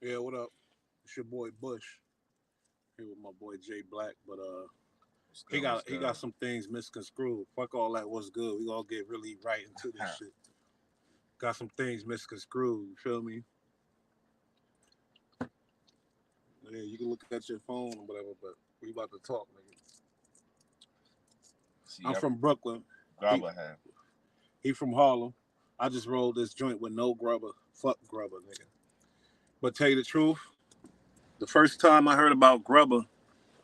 Yeah, what up? It's your boy Bush here with my boy Jay Black, but What's he good? What's got he good? got some things misconstrued. Fuck all that. What's good? We all get really right into this shit. Got some things misconstrued. You feel me? Yeah, you can look at your phone or whatever, but we about to talk, nigga. See, I'm from Brooklyn. He Grabba have. he from Harlem. I just rolled this joint with no grubber. Fuck grubber, nigga. But tell you the truth, the first time I heard about grubber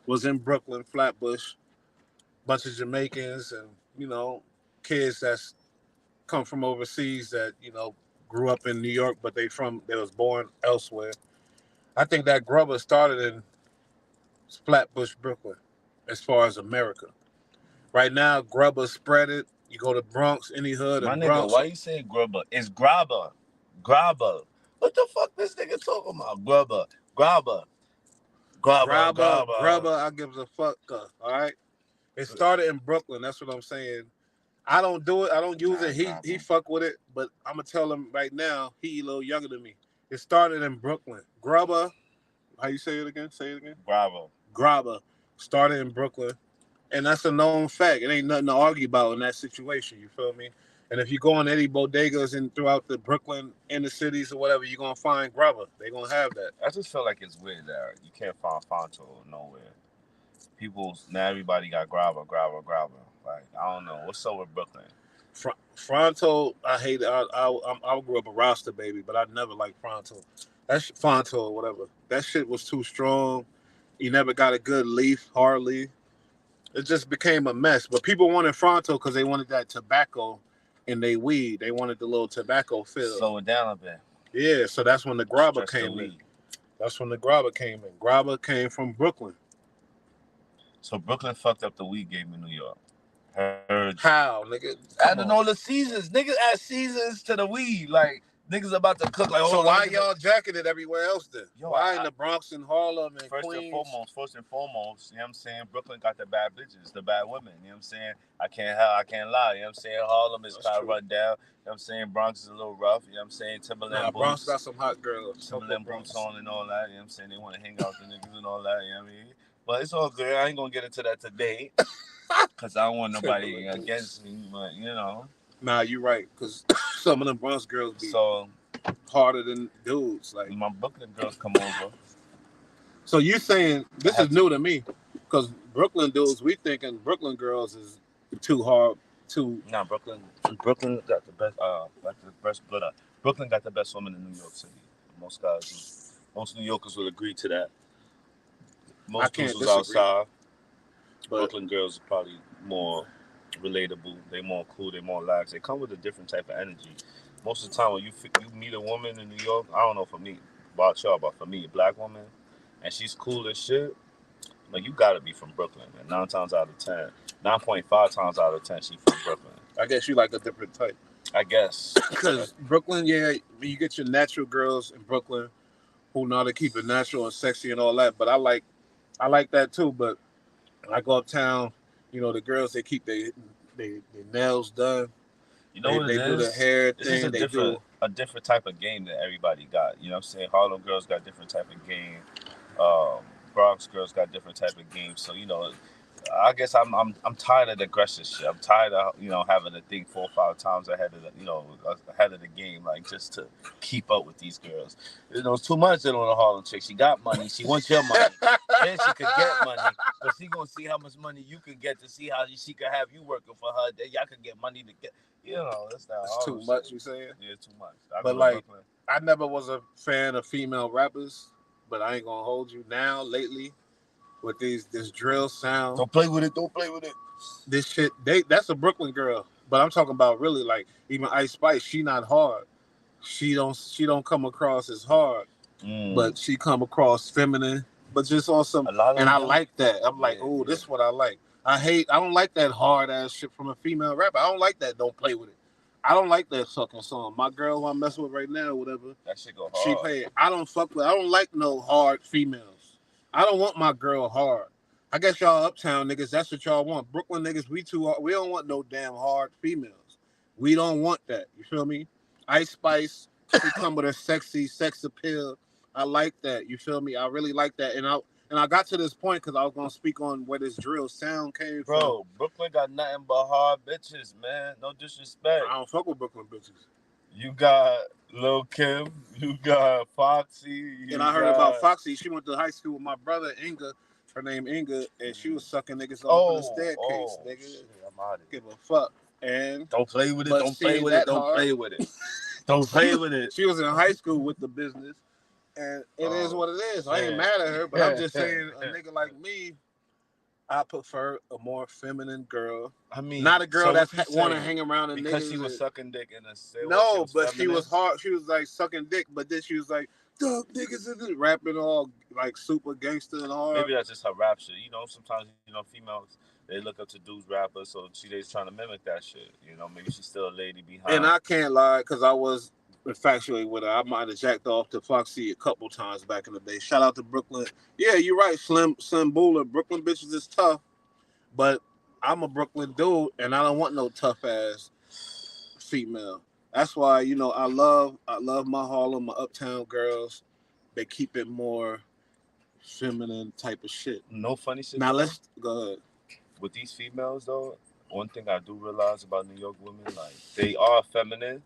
was in Brooklyn, Flatbush. Bunch of Jamaicans and kids that's come from overseas that grew up in New York, but they was born elsewhere. I think that grubber started in Flatbush, Brooklyn, as far as America. Right now, grubber spread it. You go to Bronx, any hood My in nigga, Bronx. why you saying grubba? It's grabba. Grabba. What the fuck this nigga talking about? Grubba. Grabba. Grabba. Grubber, Grabba. I give a fuck. All right, it So, started in Brooklyn. That's what I'm saying. I don't do it. I don't use nah, it. He grabba. fuck with it, but I'm gonna tell him right now. He a little younger than me. It started in Brooklyn. Grubber, how you say it again? Say it again. Grabba. Grabba started in Brooklyn, and that's a known fact. It ain't nothing to argue about in that situation. You feel me? And if you go in any bodegas and throughout the Brooklyn inner cities or whatever, you're gonna find grubba. They gonna have that. I just feel like it's weird that you can't find Fonto nowhere. People, now everybody got grabba, grabba, grabba. Like, I don't know. What's up with Brooklyn? Fronto, I hate it. I grew up a Rasta baby, but I never liked Fronto. That's Fonto or whatever. That shit was too strong. You never got a good leaf, hardly. It just became a mess. But people wanted Fronto because they wanted that tobacco in their weed. They wanted the little tobacco feel. Slow it down a bit. Yeah, so that's when the grabba Stress the came in. weed. That's when the grabba came in. Grabba came from Brooklyn. So Brooklyn fucked up the weed game in New York. Heard. How, nigga? Come Adding on. all the seasons. Niggas add seasons to the weed. Like, niggas about to cook. Like, So oh, why y'all jacking it everywhere else then? yo, Why in the Bronx and Harlem and Queens? first and foremost, you know what I'm saying? Brooklyn got the bad bitches, the bad women. You know what I'm saying? I can't lie. You know what I'm saying? Harlem is That's kind of true. run down. You know what I'm saying? Bronx is a little rough. You know what I'm saying? Nah, Timberland Bronx got boots. some hot girls. Fuck with Timberland boots Bronx. on and all that. You know what I'm saying? They want to hang out with the niggas and all that. You know what I mean? But it's all good. I ain't going to get into that today because I don't want nobody Timberland boots. against me. But, you know. Nah, you right. Because some of them Bronx girls be So, harder than dudes. Like, my Brooklyn girls come over. so you saying I this is had to. new to me? Because Brooklyn dudes, we thinking Brooklyn girls is too hard. Too. Nah, Brooklyn got the best. Got the best blood. Brooklyn got the best women in New York City. Most guys, most New Yorkers would agree to that. I Most dudes can't was disagree. outside. But Brooklyn girls are probably more relatable. They more cool. They more lax. They come with a different type of energy. Most of the time, when you meet a woman in New York, I don't know for me about y'all, but for me, a black woman, and she's cool as shit. Like you gotta be from Brooklyn. And 9.5 times out of 10, she from Brooklyn. I guess you like a different type. I guess. Because Brooklyn, yeah, you get your natural girls in Brooklyn who know how to keep it natural and sexy and all that. But I like that too. But I go uptown, the girls they keep their nails done. You know They what it they do the is? hair This is thing. They do. a different type of game that everybody got. You know what I'm saying? Harlem girls got different type of game. Bronx girls got different type of game. So I guess I'm tired of the aggressive shit. I'm tired of having to think 4 or 5 times ahead of ahead of the game, like just to keep up with these girls. It's too much on the Harlem chick. She got money. She wants your money, and she could get money, but she gonna see how much money you can get to see how she could have you working for her. Then y'all could get money to get. That's not It's Harlem too much. shit. You saying? Yeah, too much. I But go to like, Brooklyn. I never was a fan of female rappers. But I ain't gonna hold you now. Lately, with this drill sound, Don't play with it. Don't play with it. this shit, that's a Brooklyn girl. But I'm talking about really like even Ice Spice. She not hard. She don't come across as hard, Mm. but she come across feminine. But just on some, A lot of and them I do. like that. I'm like, Yeah, oh, yeah. this is what I like. I don't like that hard ass shit from a female rapper. I don't like that. Don't play with it. I don't like that fucking song. My girl who I'm messing with right now, whatever, That shit go she hard. paid. I don't fuck with. I don't like no hard females. I don't want my girl hard. I guess y'all uptown niggas, that's what y'all want. Brooklyn niggas, we too hard. We don't want no damn hard females. We don't want that. You feel me? Ice Spice, she come with her sexy sex appeal. I like that. You feel me? I really like that. And I got to this point because I was gonna speak on where this drill sound came from. Bro, Brooklyn got nothing but hard bitches, man. No disrespect. I don't fuck with Brooklyn bitches. You got Lil Kim, you got Foxy, And I heard about Foxy. She went to high school with my brother Inga. Her name Inga, and she was sucking niggas off in the staircase, nigga. Shit, I'm out of Give a fuck. And don't play with it. but Don't she play ain't with it. that Don't hard. play with it. Don't play with it. She was in high school with the business, and it is what it is. I ain't mad at her, but I'm just saying, a nigga like me, I prefer a more feminine girl. I mean, not a girl so that want to hang around and because niggas. she was sucking dick in a no, but she was hard. She was like sucking dick, but then she was like, "Dog niggas in it," rapping all like super gangster and hard. Maybe that's just her rap shit. You know, sometimes females they look up to dudes rappers, so she's trying to mimic that shit. You know, maybe she's still a lady behind. And I can't lie, because I was infatuated with her. I might have jacked off to Foxy a couple times back in the day. Shout out to Brooklyn. Yeah, you're right, Slim Booler. Brooklyn bitches is tough, but I'm a Brooklyn dude, and I don't want no tough ass female. That's why I love my Harlem, my uptown girls. They keep it more feminine type of shit. No funny shit. Now let's go ahead. With these females though, one thing I do realize about New York women, like they are feminine,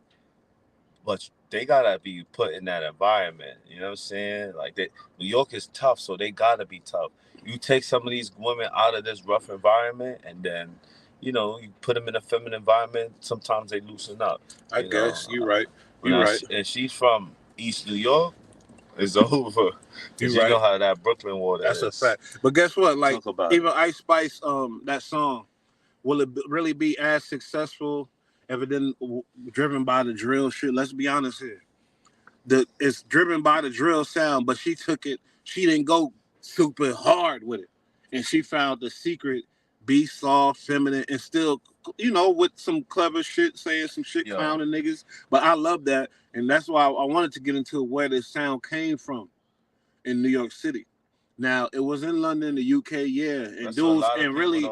but they gotta be put in that environment. You know what I'm saying? Like New York is tough, so they gotta be tough. You take some of these women out of this rough environment, and then you put them in a feminine environment. Sometimes they loosen up. I guess you're right. You're right. And she's from East New York. It's over. You know how that Brooklyn water is. That's a fact. But guess what? Like even Ice Spice, that song, will it really be as successful if it didn't driven by the drill shit? Let's be honest here. It's driven by the drill sound, but she took it. She didn't go super hard with it, and she found the secret. Be soft, feminine, and still, with some clever shit, saying some shit, clowning niggas. But I love that, and that's why I wanted to get into where this sound came from in New York City. Now, it was in London, the UK, and that's dudes, and really,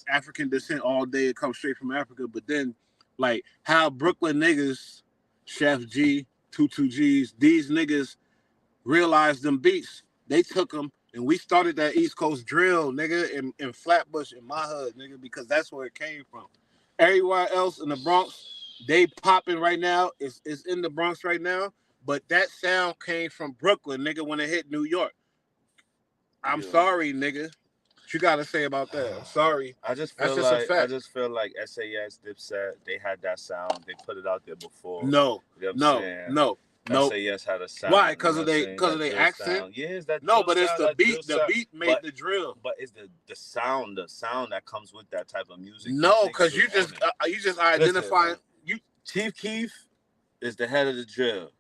African descent all day. It comes straight from Africa. But then, like, how Brooklyn niggas, Chef G, 22Gs, these niggas realized them beats. They took them. And we started that East Coast drill, nigga, in Flatbush, in my hood, nigga, because that's where it came from. Everywhere else in the Bronx, they popping right now. It's in the Bronx right now. But that sound came from Brooklyn, nigga, when it hit New York. I'm sorry, nigga. What you got to say about that? I'm sorry. I just feel like SAS, Dipset, they had that sound. They put it out there before. No. SAS had a sound. Why? Because of their accent? Sound. Yeah, it's that. No, but it's the beat. The beat made the drill. But it's the sound that comes with that type of music. No, because you just identify you. Chief Keef is the head of the drill.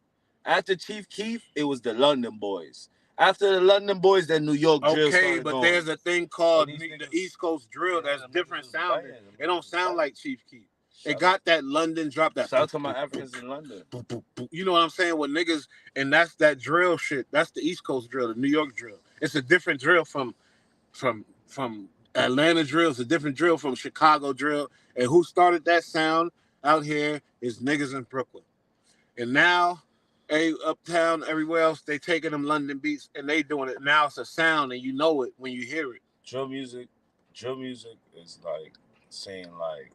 After Chief Keef, it was the London Boys. After the London Boys, then New York drill. Okay, but going. There's a thing called the East Coast drill that's different sounding. It don't sound like Chief Keef. It got that London drop. That shout out to my Africans in London. You know what I'm saying? With niggas, and that's that drill shit. That's the East Coast drill, the New York drill. It's a different drill from Atlanta drill. It's a different drill from Chicago drill. And who started that sound out here is niggas in Brooklyn. And now, uptown, everywhere else, they taking them London beats and they doing it. Now it's a sound, and you know it when you hear it. Drill music is like saying like.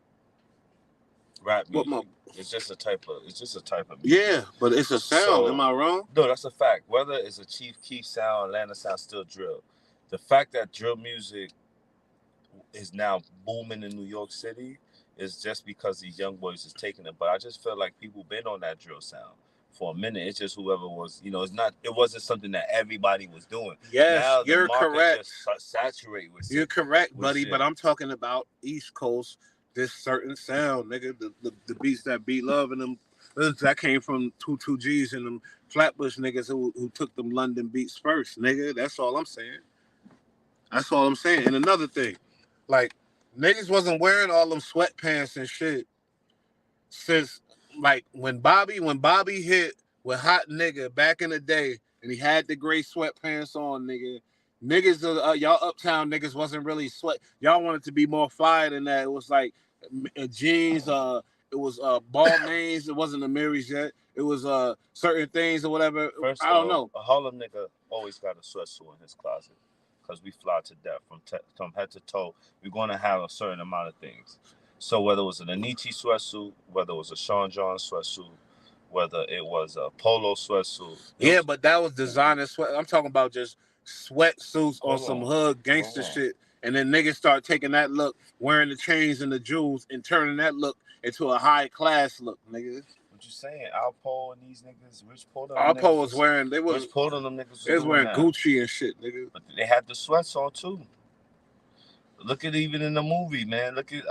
Rap music. It's just a type of music. Yeah, but it's a sound. So, am I wrong? No, that's a fact. Whether it's a Chief Keef sound, Atlanta sound, still drill. The fact that drill music is now booming in New York City is just because these young boys is taking it. But I just feel like people been on that drill sound for a minute. It's just whoever was, it wasn't something that everybody was doing. Yes, now you're correct. Just saturate with you're correct, buddy. Shit. But I'm talking about East Coast. This certain sound, nigga, the beats that beat love and them, that came from 22Gs and them Flatbush niggas who took them London beats first, nigga. That's all I'm saying. And another thing, like, niggas wasn't wearing all them sweatpants and shit since, like, when Bobby hit with Hot Nigga back in the day and he had the gray sweatpants on, nigga. Niggas, y'all uptown niggas wasn't really sweat. Y'all wanted to be more fly than that. It was like jeans, It was Balmains. It wasn't the Marys yet. It was certain things or whatever. First I of don't all, know. a Harlem nigga always got a sweatsuit in his closet because we fly to death from head to toe. We're going to have a certain amount of things. So whether it was an Anichi sweatsuit, whether it was a Sean John sweatsuit, whether it was a polo sweatsuit. Yeah, but that was designer sweat. I'm talking about just sweatsuits on some hood gangster shit. And then niggas start taking that look, wearing the chains and the jewels, and turning that look into a high class look, nigga. What you saying? Alpo and these niggas, Rich Paul, them Alpo niggas was wearing. Rich Paul and them niggas They was wearing that. Gucci and shit, nigga. But they had the sweats on too. Look at even in the movie, man. Look at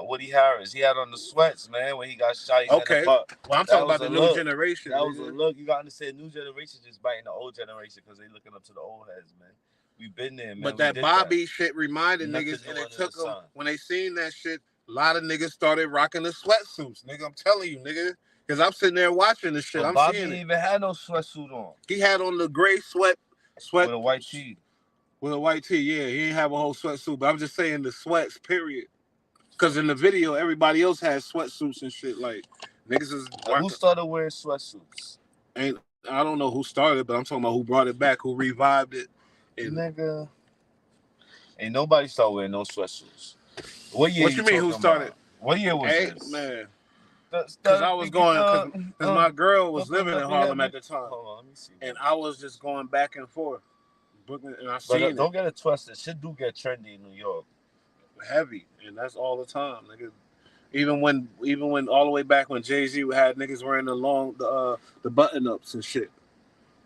Woody Harris. He had on the sweats, man, when he got shot. He Okay. Well, I'm talking about the new generation. That was a look. You got to understand, new generation just biting the old generation because they looking up to the old heads, man. We been there, man. But that Bobby shit reminded niggas, and it took them, when they seen that shit, a lot of niggas started rocking the sweatsuits, nigga. I'm telling you, nigga. Because I'm sitting there watching this shit. But I'm Bobby seeing it. Bobby even had no sweatsuit on. He had on the gray sweat with a white tee. With a white tee, yeah. He didn't have a whole sweatsuit, but I'm just saying the sweats, period. Because in the video, everybody else had sweatsuits and shit. Like, niggas is... Who started wearing sweatsuits? I don't know who started, but I'm talking about who brought it back, who revived it. And nigga, ain't nobody started wearing no sweatsuits. What year you mean, who started? About? What year was this? Man. Because I was going... Because my girl was living in Harlem at the time. Hold on, let me see. And I was just going back and forth. Brooklyn, and I seen it. Don't get it twisted. Shit do get trendy in New York. Heavy, and that's all the time, nigga. Even when all the way back when Jay-Z had niggas wearing the button ups and shit.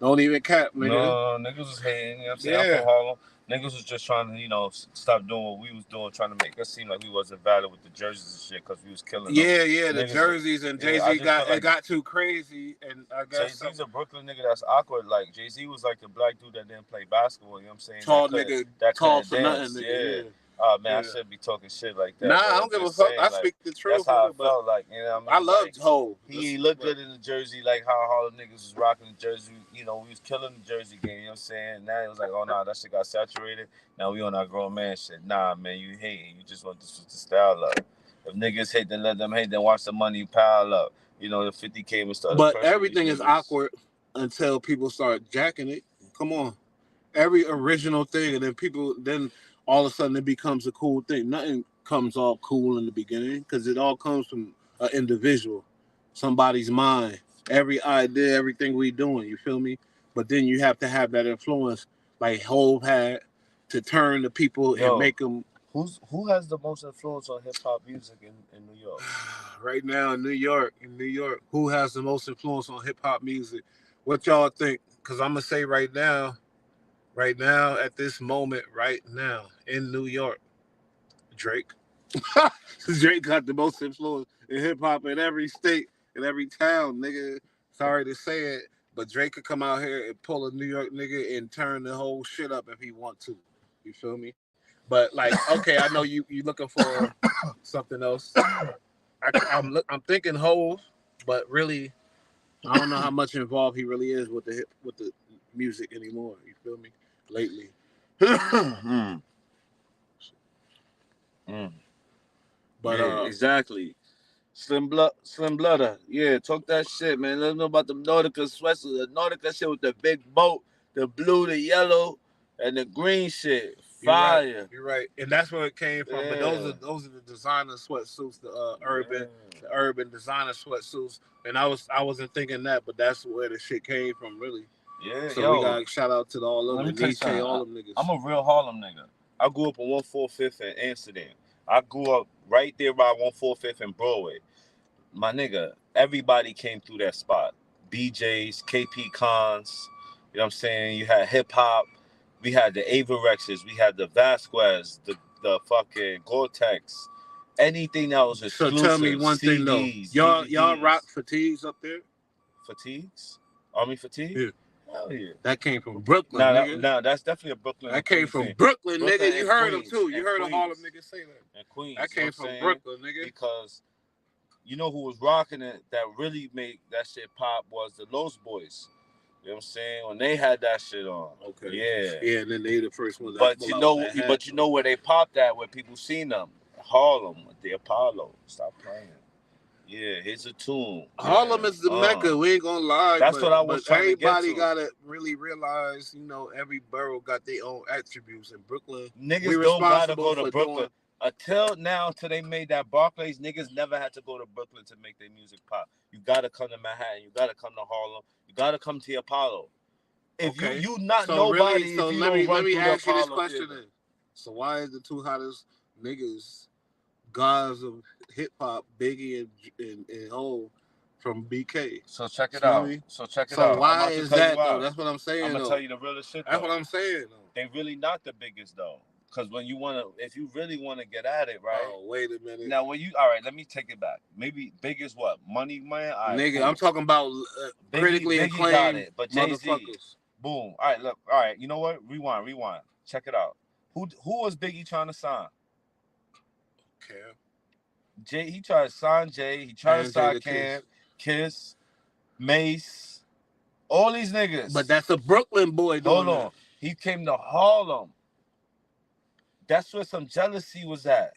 Don't even cap, nigga. No, niggas was hating. You know what I'm saying? I'm from Harlem. Niggas was just trying to, stop doing what we was doing, trying to make us seem like we wasn't valid with the jerseys and shit because we was killing them. Yeah, the jerseys, and Jay-Z got too crazy, and I guess Jay-Z's a Brooklyn nigga that's awkward. Like, Jay-Z was like the black dude that didn't play basketball, you know what I'm saying? Tall nigga, that tall for nothing, nigga. Yeah. Oh, man, I shouldn't be talking shit like that. Nah, I don't give a fuck. I speak the truth. That's how I felt like, you know what I mean? I loved Hov. He looked good in the jersey, like how Harlem niggas was rocking the jersey. We was killing the jersey game, you know what I'm saying? Now it was like, oh, nah, that shit got saturated. Now we on our grown man shit. Nah, man, you hating. You just want to switch the style up. If niggas hate, then let them hate. Then watch the money pile up. The 50K and stuff. But everything is awkward until people start jacking it. Come on. Every original thing, and then all of a sudden it becomes a cool thing. Nothing comes all cool in the beginning because it all comes from an individual, somebody's mind, every idea, everything we doing, you feel me? But then you have to have that influence like Hov had to turn the people and make them. Who has the most influence on hip-hop music in New York? Right now in New York, who has the most influence on hip-hop music? What y'all think? Because I'm going to say right now, at this moment, right now, in New York, Drake. Drake got the most influence in hip-hop in every state, in every town, nigga. Sorry to say it, but Drake could come out here and pull a New York nigga and turn the whole shit up if he want to. You feel me? But, like, okay, I know you looking for something else. I'm thinking Hov, but really, I don't know how much involved he really is with the music anymore. You feel me? Lately. But exactly. Slim Blooder. Yeah, talk that shit, man. Let them know about the Nautica sweatsuit. The Nautica shit with the big boat, the blue, the yellow, and the green shit. Fire. You're right. And that's where it came from. Yeah. But those are the designer sweatsuits, the urban designer sweatsuits. And I wasn't thinking that, but that's where the shit came from, really. Yeah, so we got to shout out to all of them, Nietzsche, all them niggas. I'm a real Harlem nigga. I grew up on 145th in Amsterdam. I grew up right there by 145th and Broadway. My nigga, everybody came through that spot. BJs, KP Cons, you know what I'm saying? You had hip hop. We had the Avorexes. We had the Vasquez, the fucking Gore-Tex. Anything that was exclusive. So tell me one thing though. Y'all rock fatigues up there? Fatigues? Army fatigue? Yeah. Hell yeah. That came from Brooklyn, nigga. Nah, that's definitely a Brooklyn. That came from Brooklyn, nigga. You heard him too. You heard a Harlem nigga say that. And Queens. That came from Brooklyn, nigga. Because you know who was rocking it that really made that shit pop was the Los Boys. You know what I'm saying? When they had that shit on. Okay. Yeah. Yeah, and then they the first ones. But you know where they popped at, where people seen them? Harlem with the Apollo. Stop playing. Yeah, here's a tune. Harlem Yeah. is the mecca. We ain't gonna lie. That's what I was but trying to get everybody to. gotta really realize, every borough got their own attributes. In Brooklyn, we Niggas don't gotta responsible go to for Brooklyn. Until now, till they made that Barclays, niggas never had to go to Brooklyn to make their music pop. You gotta come to Manhattan. You gotta come to Harlem. You gotta come to Apollo. If Okay. you not So nobody, really, if you don't let run me through the ask you this Apollo question theater. then. So why is the two hottest niggas, gods of hip hop, Biggie and Hov, from BK? So check it You know what I out. mean? So check it So out. I'm why about to is tell that you though? why. That's what I'm saying. I'm gonna though. tell you the realest shit. That's though. what I'm saying. Though. They really not the biggest though. Because when you wanna, if you really wanna get at it, right? Oh, wait a minute. Now when you, all right, let me take it back. Maybe biggest what? Money Man. All right, Nigga, cool. I'm talking about critically Biggie acclaimed got it, but Jay-Z. motherfuckers. Boom. All right, look. All right, you know what? Rewind. Check it out. Who was Biggie trying to sign? Cam. Jay. He tried to sign Jay. He tried to sign Cam, Kiss, Mace, all these niggas. But that's a Brooklyn boy doing Hold on. that. He came to Harlem. That's where some jealousy was at.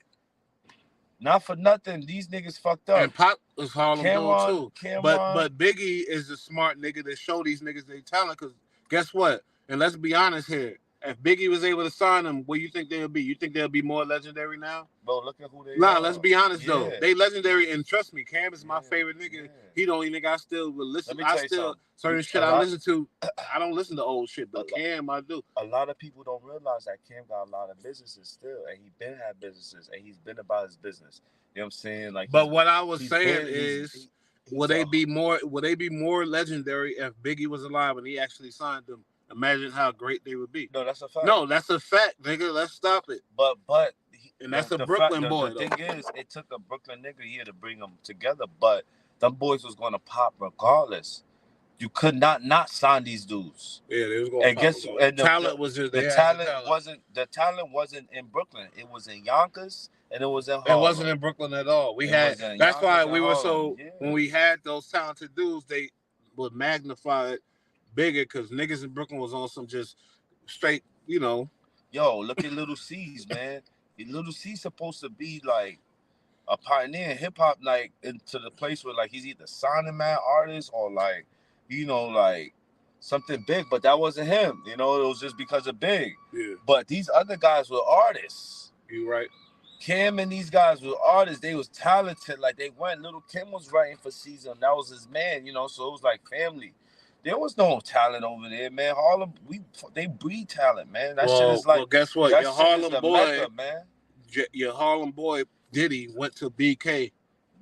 Not for nothing, these niggas fucked up. And Pop was Harlem dude too. But Biggie is the smart nigga that show these niggas their talent. Cause guess what? And let's be honest here. If Biggie was able to sign them, what you think they'll be? You think they'll be more legendary now? Bro, look at who they are. Nah, let's be honest though. They legendary, and trust me, Cam is my favorite nigga. Yeah. He the only nigga I still will listen. Let me tell you something. Certain shit I listen to. I don't listen to old shit, but Cam I do. A lot of people don't realize that Cam got a lot of businesses still, and he been had businesses, and he's been about his business. You know what I'm saying? Like, but what I was saying is, would they be more legendary if Biggie was alive and he actually signed them? Imagine how great they would be. No, that's a fact. No, that's a fact, nigga. Let's stop it. But and that's a Brooklyn boy. The thing is, it took a Brooklyn nigga here to bring them together, but them boys was gonna pop regardless. You could not sign these dudes. Yeah, they was going. And guess and the talent was just the talent wasn't in Brooklyn. It was in Yonkers and it was in Harlem. It wasn't in Brooklyn at all. That's why we were so when we had those talented dudes, they would magnify it bigger because niggas in Brooklyn was on some just straight, Yo, look at Little C's, man. Little C's supposed to be like a pioneer in hip hop, like into the place where like he's either signing mad artist or like, like something big, but that wasn't him. It was just because of Big. Yeah. But these other guys were artists. You right. Cam and these guys were artists. They was talented. Like they went. Little Kim was writing for Season. That was his man. So it was like family. There was no talent over there, man. Harlem, they breed talent, man. That shit is like. Well, guess what? Your Harlem boy, Mecca, man. Your Harlem boy Diddy went to BK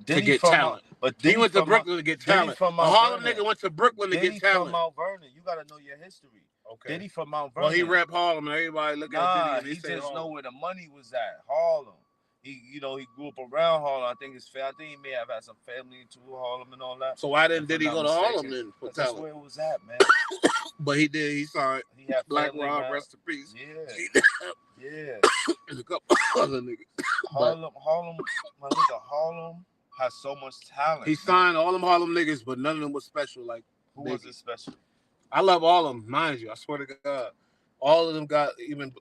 to get talent. But he went to Brooklyn to get talent. A Harlem nigga went to Brooklyn to get talent. From Mount Vernon. You gotta know your history. Okay. Diddy from Mount Vernon. Well, he rep Harlem, and everybody look at Diddy. He just know where the money was at. Harlem. He grew up around Harlem. I think he may have had some family into Harlem and all that. So why didn't Diddy go to Harlem then for talent? That's where it was at, man. But he did. He saw it. He had Black Rob, rest in peace. Yeah. There's a couple other niggas. Harlem, my nigga, Harlem has so much talent. He signed all them Harlem niggas, but none of them was special. Like who was it special? I love all of them, mind you. I swear to God, all of them got even.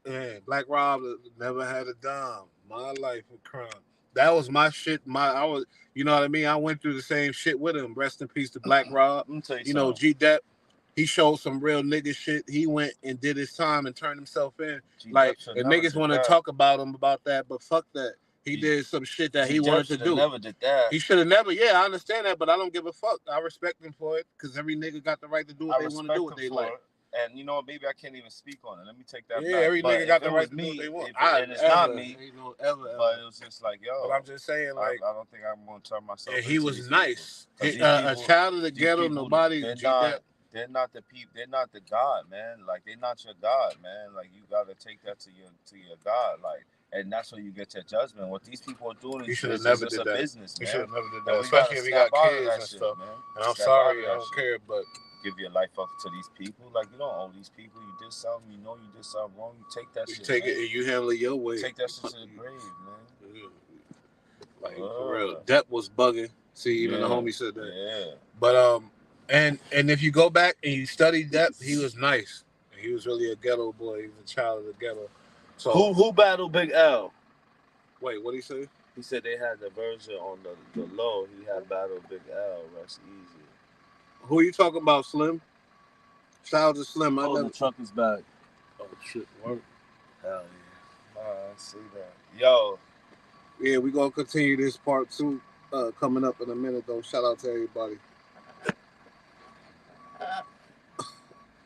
Black Rob never had a dime. My life of crime. That was my shit. I was, you know what I mean. I went through the same shit with him. Rest in peace to Black Rob. G-Dep. He showed some real nigga shit. He went and did his time and turned himself in. Like, and niggas want to talk about him about that, but fuck that. He did some shit that he wanted to do. Never did that. He should have never. Yeah, I understand that, but I don't give a fuck. I respect him for it because every nigga got the right to do what they want to do. What they like. And maybe I can't even speak on it. Let me take that back. Yeah, every nigga got the right to do what they want. And it's not me. Ever. But it was just like, yo. But I'm just saying, like, I don't think I'm going to turn myself. And he was nice. A child of the ghetto. Nobody. They're not the people. They're not the God, man. Like they're not your God, man. Like you gotta take that to your God, like, and that's where you get your judgment. What these people are doing is just a business, man. You should have never did that, especially if you got kids and stuff. Man. And I'm sorry, I don't care, but give your life up to these people. Like you don't owe these people. You did something. You did something wrong. You take that shit. You take it and you handle it your way. Take that shit to the grave, man. Like for real, Depp was bugging. See, even the homie said that. Yeah. But And if you go back and you study Depp, he was nice. He was really a ghetto boy. He was a child of the ghetto. So who battled Big L? Wait, what did he say? He said they had the version on the low. He had Battle Big L, Rest Easy. Who you talking about, Slim? Shout out to Slim. Oh, the truck is back. Oh shit, work. Hell yeah. I see that. Yo. Yeah, we gonna continue this part 2 coming up in a minute though. Shout out to everybody.